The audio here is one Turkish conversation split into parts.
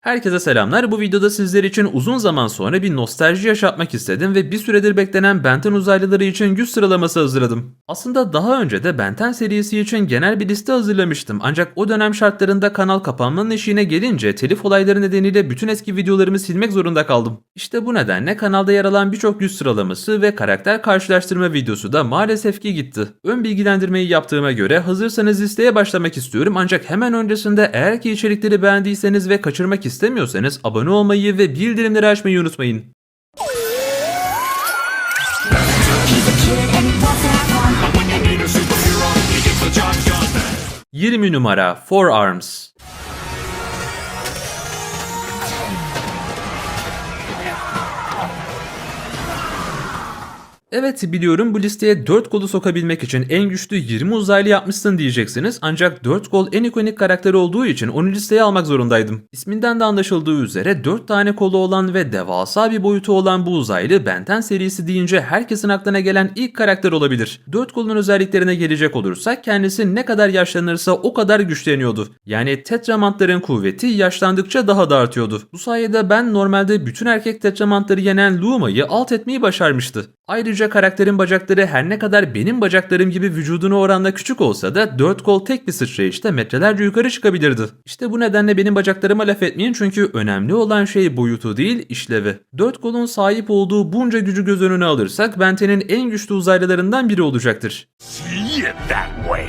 Herkese selamlar. Bu videoda sizler için uzun zaman sonra bir nostalji yaşatmak istedim ve bir süredir beklenen Ben 10 uzaylıları için güç sıralaması hazırladım. Aslında daha önce de Ben 10 serisi için genel bir liste hazırlamıştım. Ancak o dönem şartlarında kanal kapanmanın eşiğine gelince telif olayları nedeniyle bütün eski videolarımı silmek zorunda kaldım. İşte bu nedenle kanalda yer alan birçok güç sıralaması ve karakter karşılaştırma videosu da maalesef ki gitti. Ön bilgilendirmeyi yaptığıma göre hazırsanız listeye başlamak istiyorum, ancak hemen öncesinde eğer ki içerikleri beğendiyseniz ve kaçırmak istemiyorsanız abone olmayı ve bildirimleri açmayı unutmayın. 20 numara Forearms. Evet, biliyorum bu listeye 4 kolu sokabilmek için en güçlü 20 uzaylı yapmışsın diyeceksiniz, ancak 4 kol en ikonik karakter olduğu için onu listeye almak zorundaydım. İsminden de anlaşıldığı üzere 4 tane kolu olan ve devasa bir boyutu olan bu uzaylı Ben 10 serisi deyince herkesin aklına gelen ilk karakter olabilir. 4 kolun özelliklerine gelecek olursak kendisi ne kadar yaşlanırsa o kadar güçleniyordu. Yani tetramantların kuvveti yaşlandıkça daha da artıyordu. Bu sayede Ben normalde bütün erkek tetramantları yenen Luma'yı alt etmeyi başarmıştı. Ayrıca karakterin bacakları her ne kadar benim bacaklarım gibi vücuduna oranla küçük olsa da 4 kol tek bir sıçrayışta metrelerce yukarı çıkabilirdi. İşte bu nedenle benim bacaklarıma laf etmeyin, çünkü önemli olan şey boyutu değil, işlevi. 4 kolun sahip olduğu bunca gücü göz önüne alırsak Ben 10'in en güçlü uzaylılarından biri olacaktır. See it that way.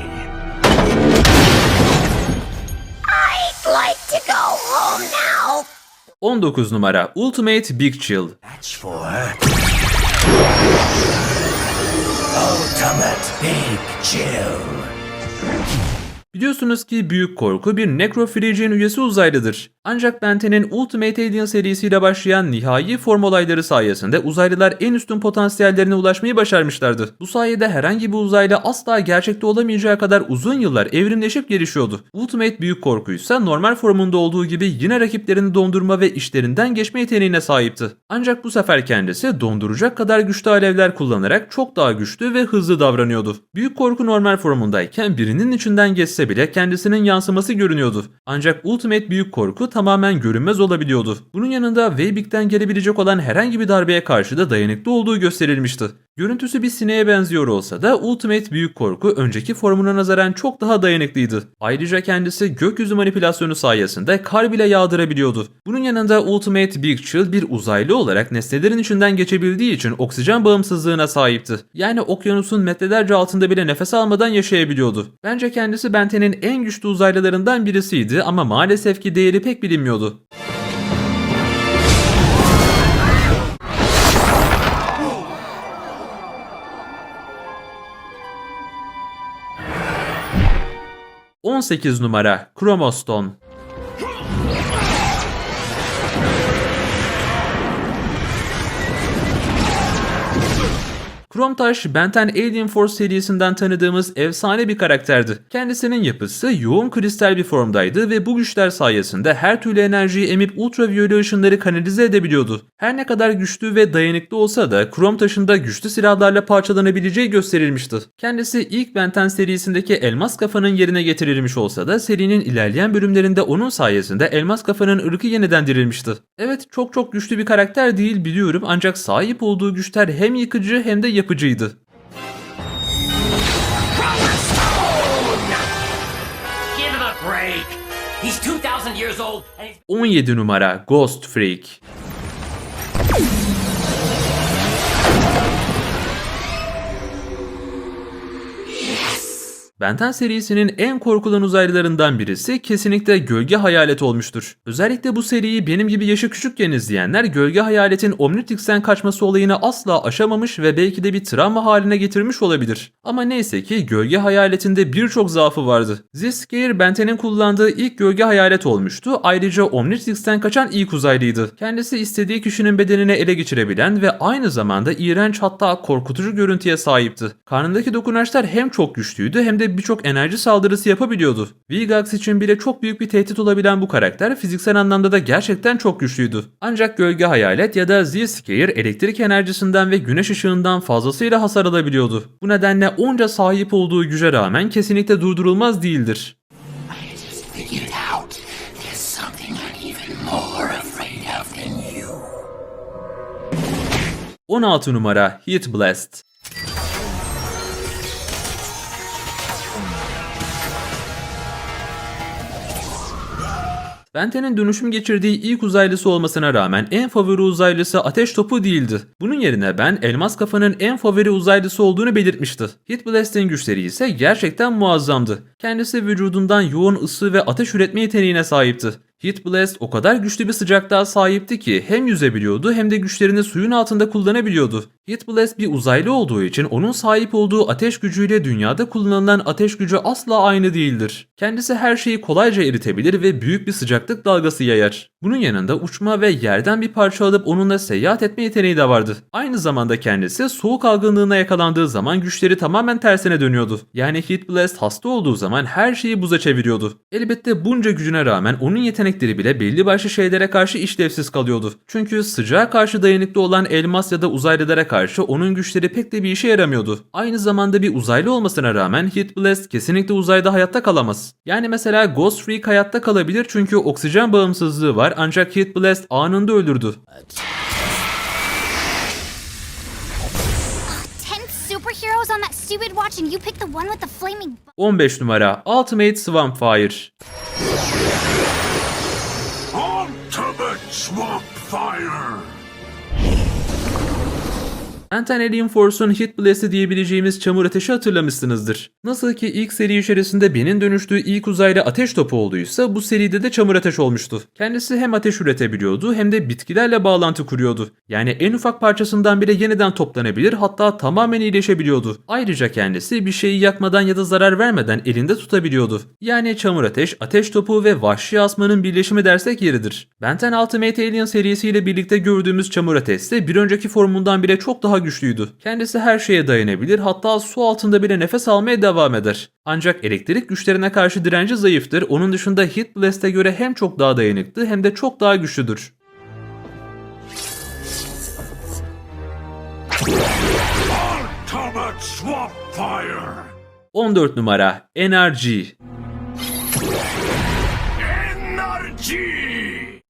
I'd like to go home now. 19 numara Ultimate Big Chill. That's for Ultimate Big Chill. Biliyorsunuz ki Büyük Korku bir Necrophrygian üyesi uzaylıdır. Ancak Ben 10'in Ultimate Alien serisiyle başlayan nihai form olayları sayesinde uzaylılar en üstün potansiyellerine ulaşmayı başarmışlardı. Bu sayede herhangi bir uzaylı asla gerçekte olamayacağı kadar uzun yıllar evrimleşip gelişiyordu. Ultimate Büyük Korku ise normal formunda olduğu gibi yine rakiplerini dondurma ve işlerinden geçme yeteneğine sahipti. Ancak bu sefer kendisi donduracak kadar güçlü alevler kullanarak çok daha güçlü ve hızlı davranıyordu. Büyük Korku normal formundayken birinin içinden geçse bile kendisinin yansıması görünüyordu. Ancak Ultimate Büyük Korku tamamen görünmez olabiliyordu. Bunun yanında Weibig'den gelebilecek olan herhangi bir darbeye karşı da dayanıklı olduğu gösterilmişti. Görüntüsü bir sineğe benziyor olsa da Ultimate Büyük Korku önceki formuna nazaran çok daha dayanıklıydı. Ayrıca kendisi gökyüzü manipülasyonu sayesinde kar bile yağdırabiliyordu. Bunun yanında Ultimate Big Chill bir uzaylı olarak nesnelerin içinden geçebildiği için oksijen bağımsızlığına sahipti. Yani okyanusun metrelerce altında bile nefes almadan yaşayabiliyordu. Bence kendisi Ben 10'in en güçlü uzaylılarından birisiydi ama maalesef ki değeri pek bilinmiyordu. ...18 numara Chromoston. Chromtaş, Ben 10 Alien Force serisinden tanıdığımız efsane bir karakterdi. Kendisinin yapısı yoğun kristal bir formdaydı ve bu güçler sayesinde her türlü enerjiyi emip ultraviyole ışınları kanalize edebiliyordu. Her ne kadar güçlü ve dayanıklı olsa da Chromtaş'ın da güçlü silahlarla parçalanabileceği gösterilmişti. Kendisi ilk Ben 10 serisindeki elmas kafanın yerine getirilmiş olsa da serinin ilerleyen bölümlerinde onun sayesinde elmas kafanın ırkı yeniden dirilmişti. Evet, çok güçlü bir karakter değil biliyorum, ancak sahip olduğu güçler hem yıkıcı hem de yapıcıydı. Give him a break. He's 2,000 years old and he's 17 numara Ghost Freak. Ben 10 serisinin en korkulan uzaylılarından birisi kesinlikle Gölge Hayalet olmuştur. Özellikle bu seriyi benim gibi yaşı küçükken izleyenler Gölge Hayalet'in Omnitrix'ten kaçması olayını asla aşamamış ve belki de bir travma haline getirmiş olabilir. Ama neyse ki Gölge Hayalet'in de birçok zaafı vardı. Zscair Ben 10'in kullandığı ilk Gölge Hayalet olmuştu. Ayrıca Omnitrix'ten kaçan ilk uzaylıydı. Kendisi istediği kişinin bedenini ele geçirebilen ve aynı zamanda iğrenç, hatta korkutucu görüntüye sahipti. Karnındaki dokunaçlar hem çok güçlüydü hem de birçok enerji saldırısı yapabiliyordu. Vilgax için bile çok büyük bir tehdit olabilen bu karakter fiziksel anlamda da gerçekten çok güçlüydü. Ancak Gölge Hayalet ya da Zscair elektrik enerjisinden ve güneş ışığından fazlasıyla hasar alabiliyordu. Bu nedenle onca sahip olduğu güce rağmen kesinlikle durdurulmaz değildir. I just figured out there's something I even more 16 numara Heat Blast. Benten'in dönüşüm geçirdiği ilk uzaylısı olmasına rağmen en favori uzaylısı Ateş Topu değildi. Bunun yerine ben Elmas Kafa'nın en favori uzaylısı olduğunu belirtmişti. Heat Blast'in güçleri ise gerçekten muazzamdı. Kendisi vücudundan yoğun ısı ve ateş üretme yeteneğine sahipti. Heat Blast o kadar güçlü bir sıcaklığa sahipti ki hem yüzebiliyordu hem de güçlerini suyun altında kullanabiliyordu. Heat Blast bir uzaylı olduğu için onun sahip olduğu ateş gücüyle dünyada kullanılan ateş gücü asla aynı değildir. Kendisi her şeyi kolayca eritebilir ve büyük bir sıcaklık dalgası yayar. Bunun yanında uçma ve yerden bir parça alıp onunla seyahat etme yeteneği de vardı. Aynı zamanda kendisi soğuk algınlığına yakalandığı zaman güçleri tamamen tersine dönüyordu. Yani Heat Blast hasta olduğu zaman her şeyi buza çeviriyordu. Elbette bunca gücüne rağmen onun yetenekleri bile belli başlı şeylere karşı işlevsiz kalıyordu. Çünkü sıcağa karşı dayanıklı olan elmas ya da uzaylılara karşı onun güçleri pek de bir işe yaramıyordu. Aynı zamanda bir uzaylı olmasına rağmen Heat Blast kesinlikle uzayda hayatta kalamaz. Yani mesela Ghost Freak hayatta kalabilir çünkü oksijen bağımsızlığı var ancak Heat Blast anında öldürdü. 10 superheroes on that stupid watch and you pick the one with the flaming... 15 numara Ultimate Swampfire. Ultimate Swamp Fire! Benten Alien Force'un Heat Blast'i diyebileceğimiz çamur ateşi hatırlamışsınızdır. Nasıl ki ilk seri içerisinde Ben'in dönüştüğü ilk uzaylı ateş topu olduysa bu seride de çamur ateş olmuştu. Kendisi hem ateş üretebiliyordu hem de bitkilerle bağlantı kuruyordu. Yani en ufak parçasından bile yeniden toplanabilir hatta tamamen iyileşebiliyordu. Ayrıca kendisi bir şeyi yakmadan ya da zarar vermeden elinde tutabiliyordu. Yani çamur ateş, ateş topu ve vahşi asmanın birleşimi dersek yeridir. Benten Ultimate Alien serisiyle birlikte gördüğümüz çamur ateş ise bir önceki formundan bile çok daha güçlüydü. Kendisi her şeye dayanabilir hatta su altında bile nefes almaya devam eder. Ancak elektrik güçlerine karşı direnci zayıftır. Onun dışında Heat Blast'e göre hem çok daha dayanıklı hem de çok daha güçlüdür. Ultimate Swamp Fire! 14 numara NRG. Energy!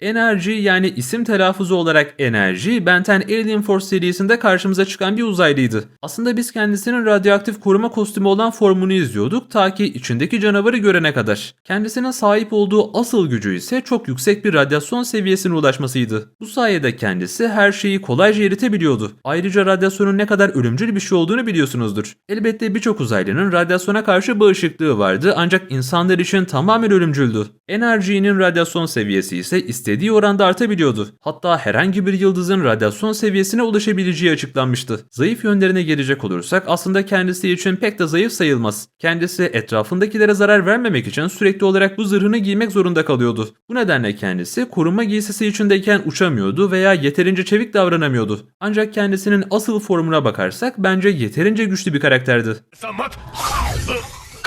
Enerji yani isim telaffuzu olarak enerji, Benten Alien Force serisinde karşımıza çıkan bir uzaylıydı. Aslında biz kendisinin radyoaktif koruma kostümü olan formunu izliyorduk ta ki içindeki canavarı görene kadar. Kendisinin sahip olduğu asıl gücü ise çok yüksek bir radyasyon seviyesine ulaşmasıydı. Bu sayede kendisi her şeyi kolayca eritebiliyordu. Ayrıca radyasyonun ne kadar ölümcül bir şey olduğunu biliyorsunuzdur. Elbette birçok uzaylının radyasyona karşı bağışıklığı vardı ancak insanlar için tamamen ölümcüldü. Enerjinin radyasyon seviyesi ise istediği oranda artabiliyordu. Hatta herhangi bir yıldızın radyasyon seviyesine ulaşabileceği açıklanmıştı. Zayıf yönlerine gelecek olursak aslında kendisi için pek de zayıf sayılmaz. Kendisi etrafındakilere zarar vermemek için sürekli olarak bu zırhını giymek zorunda kalıyordu. Bu nedenle kendisi korunma giysisi içindeyken uçamıyordu veya yeterince çevik davranamıyordu. Ancak kendisinin asıl formuna bakarsak bence yeterince güçlü bir karakterdi. Samat!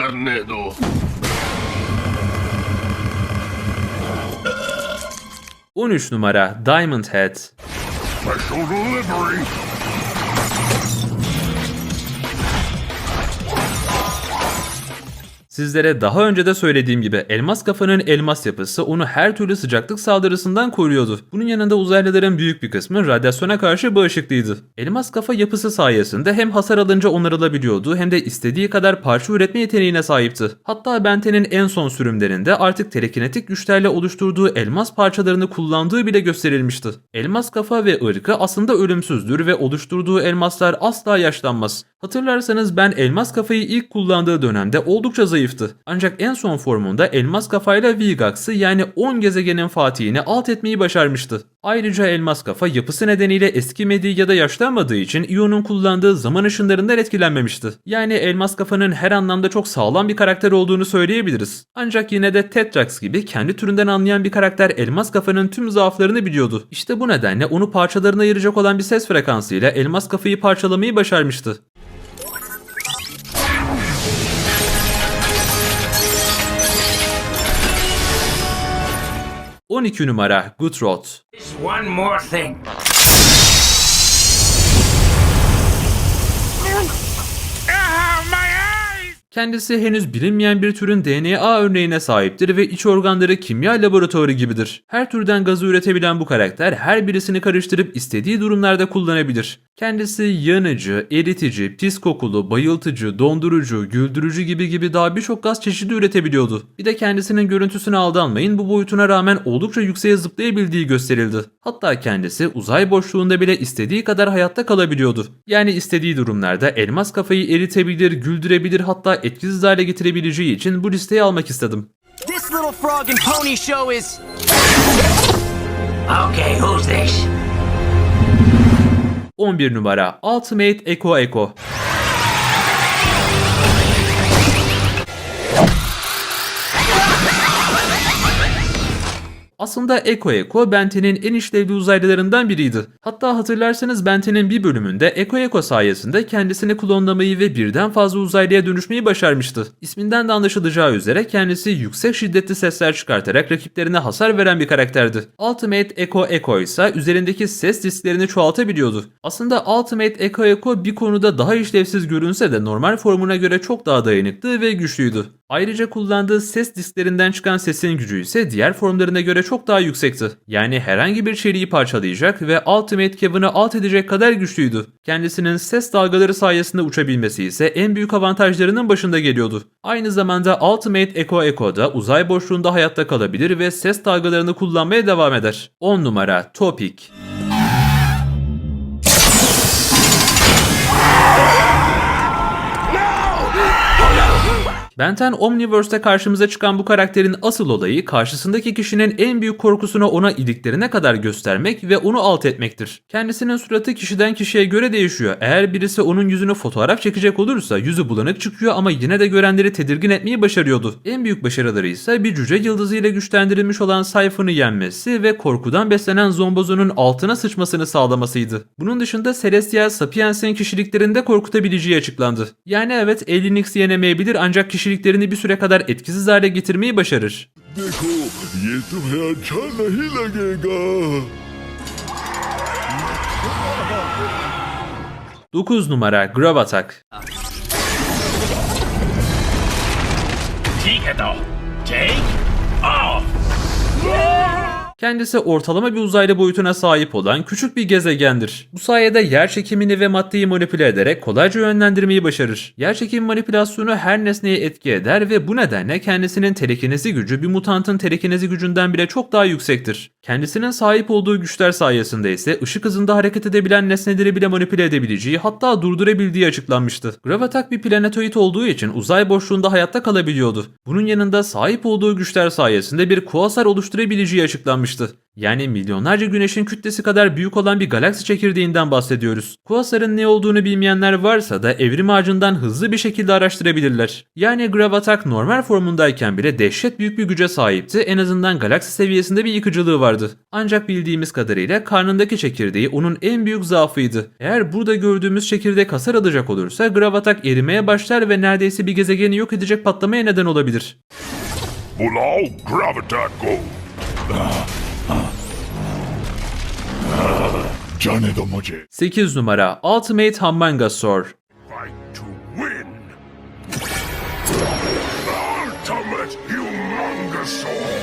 Carnedo! 13 numara Diamond Head. Special delivery! Sizlere daha önce de söylediğim gibi elmas kafanın elmas yapısı onu her türlü sıcaklık saldırısından koruyordu. Bunun yanında uzaylıların büyük bir kısmı radyasyona karşı bağışıklıydı. Elmas kafa yapısı sayesinde hem hasar alınca onarılabiliyordu hem de istediği kadar parça üretme yeteneğine sahipti. Hatta Benten'in en son sürümlerinde artık telekinetik güçlerle oluşturduğu elmas parçalarını kullandığı bile gösterilmişti. Elmas kafa ve ırkı aslında ölümsüzdür ve oluşturduğu elmaslar asla yaşlanmaz. Hatırlarsanız ben elmas kafayı ilk kullandığı dönemde oldukça zayıftı. Ancak en son formunda elmas kafayla Vilgax'ı yani 10 gezegenin fatihini alt etmeyi başarmıştı. Ayrıca elmas kafa yapısı nedeniyle eskimediği ya da yaşlanmadığı için Ion'un kullandığı zaman ışınlarından etkilenmemişti. Yani elmas kafanın her anlamda çok sağlam bir karakter olduğunu söyleyebiliriz. Ancak yine de Tetrax gibi kendi türünden anlayan bir karakter elmas kafanın tüm zaaflarını biliyordu. İşte bu nedenle onu parçalarına ayıracak olan bir ses frekansıyla elmas kafayı parçalamayı başarmıştı. ...12 numara Gutrod. Just one more thing. Kendisi henüz bilinmeyen bir türün DNA örneğine sahiptir ve iç organları kimya laboratuvarı gibidir. Her türden gazı üretebilen bu karakter her birisini karıştırıp istediği durumlarda kullanabilir. Kendisi yanıcı, eritici, pis kokulu, bayıltıcı, dondurucu, güldürücü gibi daha birçok gaz çeşidi üretebiliyordu. Bir de kendisinin görüntüsüne aldanmayın, bu boyutuna rağmen oldukça yükseğe zıplayabildiği gösterildi. Hatta kendisi uzay boşluğunda bile istediği kadar hayatta kalabiliyordu. Yani istediği durumlarda elmas kafayı eritebilir, güldürebilir, hatta etkisiz hale getirebileceği için bu listeyi almak istedim. This little frog and pony show is... Okay, who's this? 11 numara Ultimate Echo Echo. Aslında Eko Ben 10'in en işlevli uzaylılarından biriydi. Hatta hatırlarsanız Ben 10'in bir bölümünde Eko sayesinde kendisini klonlamayı ve birden fazla uzaylıya dönüşmeyi başarmıştı. İsminden de anlaşılacağı üzere kendisi yüksek şiddetli sesler çıkartarak rakiplerine hasar veren bir karakterdi. Ultimate Eko ise üzerindeki ses disklerini çoğaltabiliyordu. Aslında Ultimate Eko bir konuda daha işlevsiz görünse de normal formuna göre çok daha dayanıklı ve güçlüydü. Ayrıca kullandığı ses disklerinden çıkan sesin gücü ise diğer formlarına göre çok daha yüksekti. Yani herhangi bir çeliği parçalayacak ve Ultimate Kevin'i alt edecek kadar güçlüydü. Kendisinin ses dalgaları sayesinde uçabilmesi ise en büyük avantajlarının başında geliyordu. Aynı zamanda Ultimate Eko da uzay boşluğunda hayatta kalabilir ve ses dalgalarını kullanmaya devam eder. 10 numara Topic. Ben 10 Omniverse'te karşımıza çıkan bu karakterin asıl olayı karşısındaki kişinin en büyük korkusunu ona iliklerine kadar göstermek ve onu alt etmektir. Kendisinin suratı kişiden kişiye göre değişiyor. Eğer birisi onun yüzünü fotoğraf çekecek olursa yüzü bulanık çıkıyor ama yine de görenleri tedirgin etmeyi başarıyordu. En büyük başarıları ise bir cüce yıldızı ile güçlendirilmiş olan Siphon'u yenmesi ve korkudan beslenen Zombozon'un altına sıçmasını sağlamasıydı. Bunun dışında Celestial Sapiens'in kişiliklerinde korkutabileceği açıklandı. Yani evet Alienix yenemeyebilir ancak kişiliklerini bir süre kadar etkisiz hale getirmeyi başarır. देखो ये तुम्हें अच्छा नहीं लगेगा 9 numara Gravatak. ठीक है तो take off Kendisi ortalama bir uzaylı boyutuna sahip olan küçük bir gezegendir. Bu sayede yer çekimini ve maddeyi manipüle ederek kolayca yönlendirmeyi başarır. Yer çekim manipülasyonu her nesneye etki eder ve bu nedenle kendisinin telekinezi gücü bir mutantın telekinezi gücünden bile çok daha yüksektir. Kendisinin sahip olduğu güçler sayesinde ise ışık hızında hareket edebilen nesneleri bile manipüle edebileceği hatta durdurabildiği açıklanmıştı. Gravatak bir planetoid olduğu için uzay boşluğunda hayatta kalabiliyordu. Bunun yanında sahip olduğu güçler sayesinde bir kuasar oluşturabileceği açıklanmıştı. Yani milyonlarca güneşin kütlesi kadar büyük olan bir galaksi çekirdeğinden bahsediyoruz. Kuasarın ne olduğunu bilmeyenler varsa da evrim ağacından hızlı bir şekilde araştırabilirler. Yani Gravatak normal formundayken bile dehşet büyük bir güce sahipti, en azından galaksi seviyesinde bir yıkıcılığı vardı. Ancak bildiğimiz kadarıyla karnındaki çekirdeği onun en büyük zaafıydı. Eğer burada gördüğümüz çekirdek hasar alacak olursa Gravatak erimeye başlar ve neredeyse bir gezegeni yok edecek patlamaya neden olabilir. बुलाओ ग्रेविटाको जाने दो मुझे 8 numara Ultimate Humongousaur. fight to win ultimate humongousaur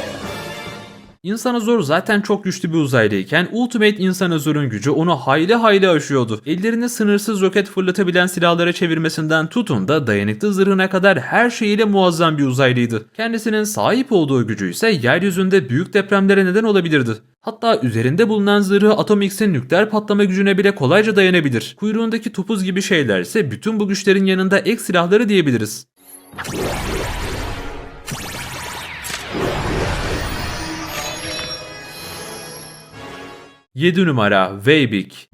İnsanozor zaten çok güçlü bir uzaylıyken Ultimate İnsanozor'un gücü onu hayli aşıyordu. Ellerini sınırsız roket fırlatabilen silahlara çevirmesinden tutun da dayanıklı zırhına kadar her şeyiyle muazzam bir uzaylıydı. Kendisinin sahip olduğu gücü ise yeryüzünde büyük depremlere neden olabilirdi. Hatta üzerinde bulunan zırhı Atomix'in nükleer patlama gücüne bile kolayca dayanabilir. Kuyruğundaki topuz gibi şeyler ise bütün bu güçlerin yanında ek silahları diyebiliriz. 7 numara Weibik.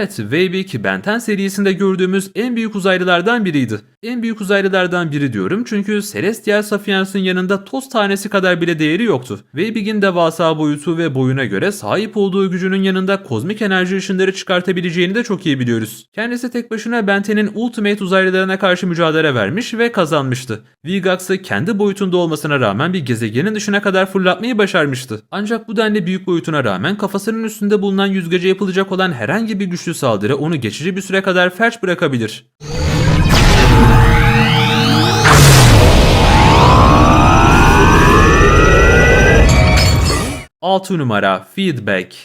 Evet, Weibik, Ben 10 serisinde gördüğümüz en büyük uzaylılardan biriydi. En büyük uzaylılardan biri diyorum çünkü Celestial Sapiens'in yanında toz tanesi kadar bile değeri yoktu. Weibik'in devasa boyutu ve boyuna göre sahip olduğu gücünün yanında kozmik enerji ışınları çıkartabileceğini de çok iyi biliyoruz. Kendisi tek başına Ben 10'in Ultimate uzaylılarına karşı mücadele vermiş ve kazanmıştı. Vilgax'ı kendi boyutunda olmasına rağmen bir gezegenin dışına kadar fırlatmayı başarmıştı. Ancak bu denli büyük boyutuna rağmen kafasının üstünde bulunan yüzgece yapılacak olan herhangi bir güçlü saldırı onu geçici bir süre kadar felç bırakabilir. Altı numara Feedback.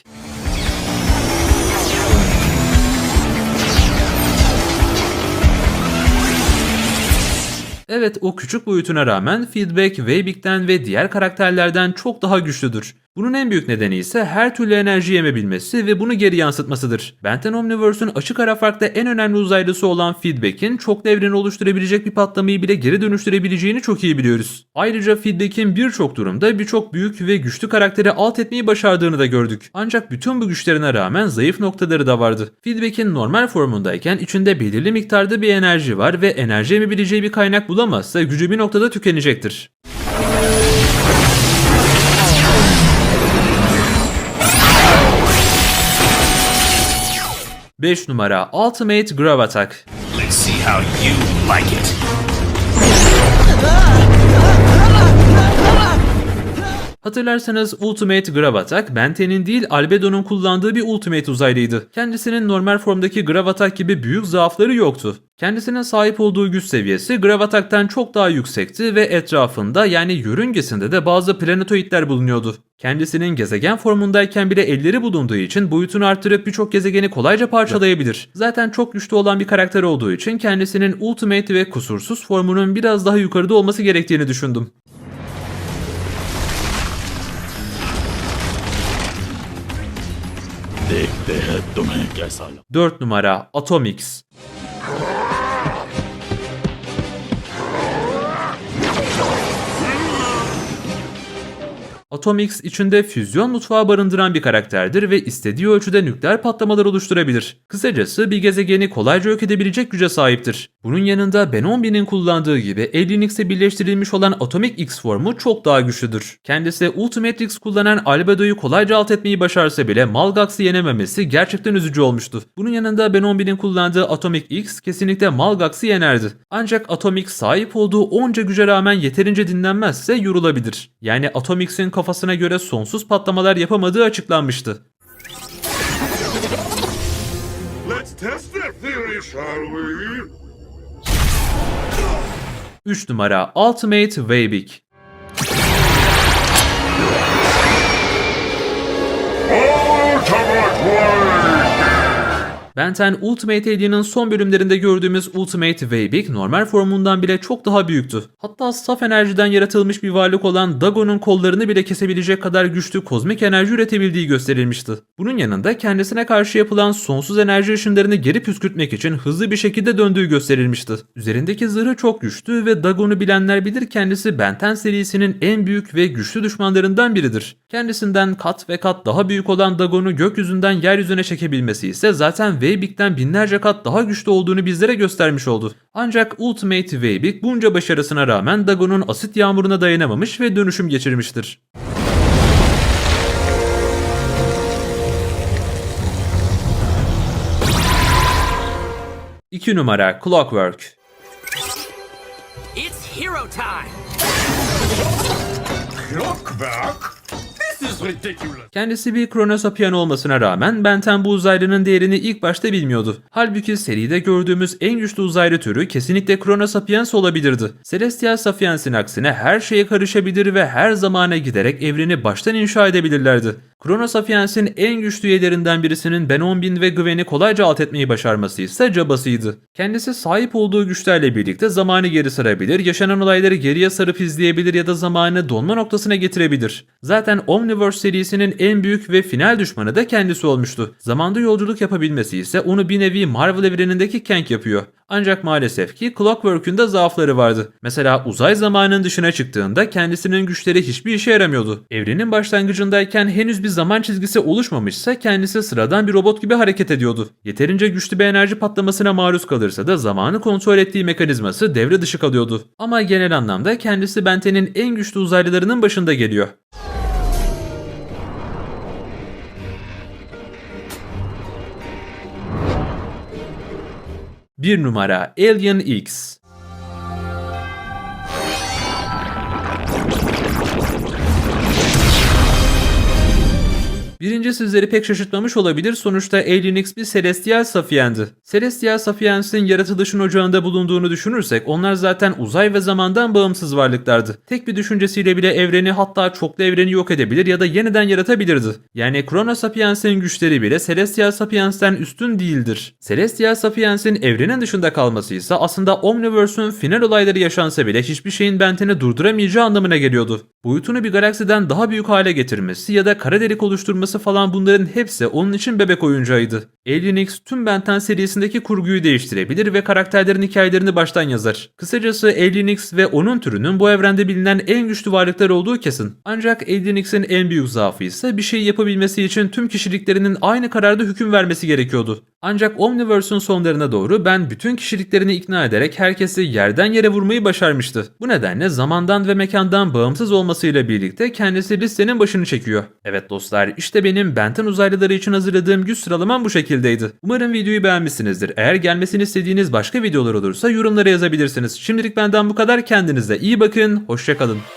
Evet, o küçük boyutuna rağmen Feedback, Weibik'ten ve diğer karakterlerden çok daha güçlüdür. Bunun en büyük nedeni ise her türlü enerji yemebilmesi ve bunu geri yansıtmasıdır. Ben 10 Omniverse'ün açık ara farkta en önemli uzaylısı olan Feedback'in çoklu evreni oluşturabilecek bir patlamayı bile geri dönüştürebileceğini çok iyi biliyoruz. Ayrıca Feedback'in birçok durumda birçok büyük ve güçlü karakteri alt etmeyi başardığını da gördük. Ancak bütün bu güçlerine rağmen zayıf noktaları da vardı. Feedback'in normal formundayken içinde belirli miktarda bir enerji var ve enerji emebileceği bir kaynak bulamazsa gücü bir noktada tükenecektir. 5 numara Ultimate Gravatak. Let's see how you like it. Hatırlarsanız Ultimate Gravatak, Ben 10'in değil Albedo'nun kullandığı bir Ultimate uzaylıydı. Kendisinin normal formdaki Gravatak gibi büyük zaafları yoktu. Kendisinin sahip olduğu güç seviyesi Gravatak'tan çok daha yüksekti ve etrafında yani yörüngesinde de bazı planetoidler bulunuyordu. Kendisinin gezegen formundayken bile elleri bulunduğu için boyutunu arttırıp birçok gezegeni kolayca parçalayabilir. Zaten çok güçlü olan bir karakter olduğu için kendisinin Ultimate ve kusursuz formunun biraz daha yukarıda olması gerektiğini düşündüm. 4 numara Atomix. Atomix içinde füzyon mutfağı barındıran bir karakterdir ve istediği ölçüde nükleer patlamalar oluşturabilir. Kısacası bir gezegeni kolayca yok edebilecek güce sahiptir. Bunun yanında Ben 11'in kullandığı gibi Alienix'e birleştirilmiş olan Atomic X formu çok daha güçlüdür. Kendisi Ultimate X kullanan Albedo'yu kolayca alt etmeyi başarsa bile Malgax'ı yenememesi gerçekten üzücü olmuştu. Bunun yanında Ben 11'in kullandığı Atomic X kesinlikle Malgax'ı yenerdi. Ancak Atomix sahip olduğu onca güce rağmen yeterince dinlenmezse yorulabilir. Yani Atomix'in kafasına göre sonsuz patlamalar yapamadığı açıklanmıştı. Let's test that theory, shall we? 3 numara Ultimate Weibik. Ultimate Way! Ben 10 Ultimate Alien'ın son bölümlerinde gördüğümüz Ultimate Weibik normal formundan bile çok daha büyüktü. Hatta saf enerjiden yaratılmış bir varlık olan Dagon'un kollarını bile kesebilecek kadar güçlü kozmik enerji üretebildiği gösterilmişti. Bunun yanında kendisine karşı yapılan sonsuz enerji ışınlarını geri püskürtmek için hızlı bir şekilde döndüğü gösterilmişti. Üzerindeki zırhı çok güçlü ve Dagon'u bilenler bilir kendisi Ben 10 serisinin en büyük ve güçlü düşmanlarından biridir. Kendisinden kat ve kat daha büyük olan Dagon'u gökyüzünden yeryüzüne çekebilmesi ise zaten Weibik'ten binlerce kat daha güçlü olduğunu bizlere göstermiş oldu. Ancak Ultimate Weibik bunca başarısına rağmen Dagon'un asit yağmuruna dayanamamış ve dönüşüm geçirmiştir. İki numara Clockwork. It's hero time! Clockwork? This is ridiculous. Kendisi bir Chronosapian olmasına rağmen Ben 10 bu uzaylının değerini ilk başta bilmiyordu. Halbuki seride gördüğümüz en güçlü uzaylı türü kesinlikle Chronosapiens olabilirdi. Celestial Sapiens'in aksine her şeye karışabilir ve her zamana giderek evreni baştan inşa edebilirlerdi. Chronosapiens'in en güçlü üyelerinden birisinin Ben 10.000 ve Gwen'i kolayca alt etmeyi başarması ise cabasıydı. Kendisi sahip olduğu güçlerle birlikte zamanı geri sarabilir, yaşanan olayları geriye sarıp izleyebilir ya da zamanı donma noktasına getirebilir. Zaten Omniverse serisinin en büyük ve final düşmanı da kendisi olmuştu. Zamanda yolculuk yapabilmesi ise onu bir nevi Marvel evrenindeki Kang yapıyor. Ancak maalesef ki Clockwork'ün de zaafları vardı. Mesela uzay zamanının dışına çıktığında kendisinin güçleri hiçbir işe yaramıyordu. Evrenin başlangıcındayken henüz bir zaman çizgisi oluşmamışsa kendisi sıradan bir robot gibi hareket ediyordu. Yeterince güçlü bir enerji patlamasına maruz kalırsa da zamanı kontrol ettiği mekanizması devre dışı kalıyordu. Ama genel anlamda kendisi Ben 10'in en güçlü uzaylılarının başında geliyor. Bir numara Alien X. Birinci sizleri pek şaşırtmamış olabilir, sonuçta Alien X bir Celestial Sapiens'di. Celestial Sapiens'in yaratılışın ocağında bulunduğunu düşünürsek onlar zaten uzay ve zamandan bağımsız varlıklardı. Tek bir düşüncesiyle bile evreni, hatta çoklu evreni yok edebilir ya da yeniden yaratabilirdi. Yani Chrono Sapiens'in güçleri bile Celestial Sapiens'ten üstün değildir. Celestial Sapiens'in evrenin dışında kalması ise aslında Omniverse'ün final olayları yaşansa bile hiçbir şeyin Ben 10'i durduramayacağı anlamına geliyordu. Boyutunu bir galaksiden daha büyük hale getirmesi ya da kara delik oluşturması falan, bunların hepsi onun için bebek oyuncağıydı. Alien X tüm Ben 10 serisindeki kurguyu değiştirebilir ve karakterlerin hikayelerini baştan yazar. Kısacası Alien X ve onun türünün bu evrende bilinen en güçlü varlıklar olduğu kesin. Ancak Alien X'in en büyük zaafı ise bir şey yapabilmesi için tüm kişiliklerinin aynı kararda hüküm vermesi gerekiyordu. Ancak Omniverse'ün sonlarına doğru Ben bütün kişiliklerini ikna ederek herkesi yerden yere vurmayı başarmıştı. Bu nedenle zamandan ve mekandan bağımsız olmasıyla birlikte kendisi listenin başını çekiyor. Evet dostlar, işte benim Ben 10 uzaylıları için hazırladığım güç sıralamam bu şekildeydi. Umarım videoyu beğenmişsinizdir. Eğer gelmesini istediğiniz başka videolar olursa yorumlara yazabilirsiniz. Şimdilik benden bu kadar. Kendinize iyi bakın. Hoşça kalın.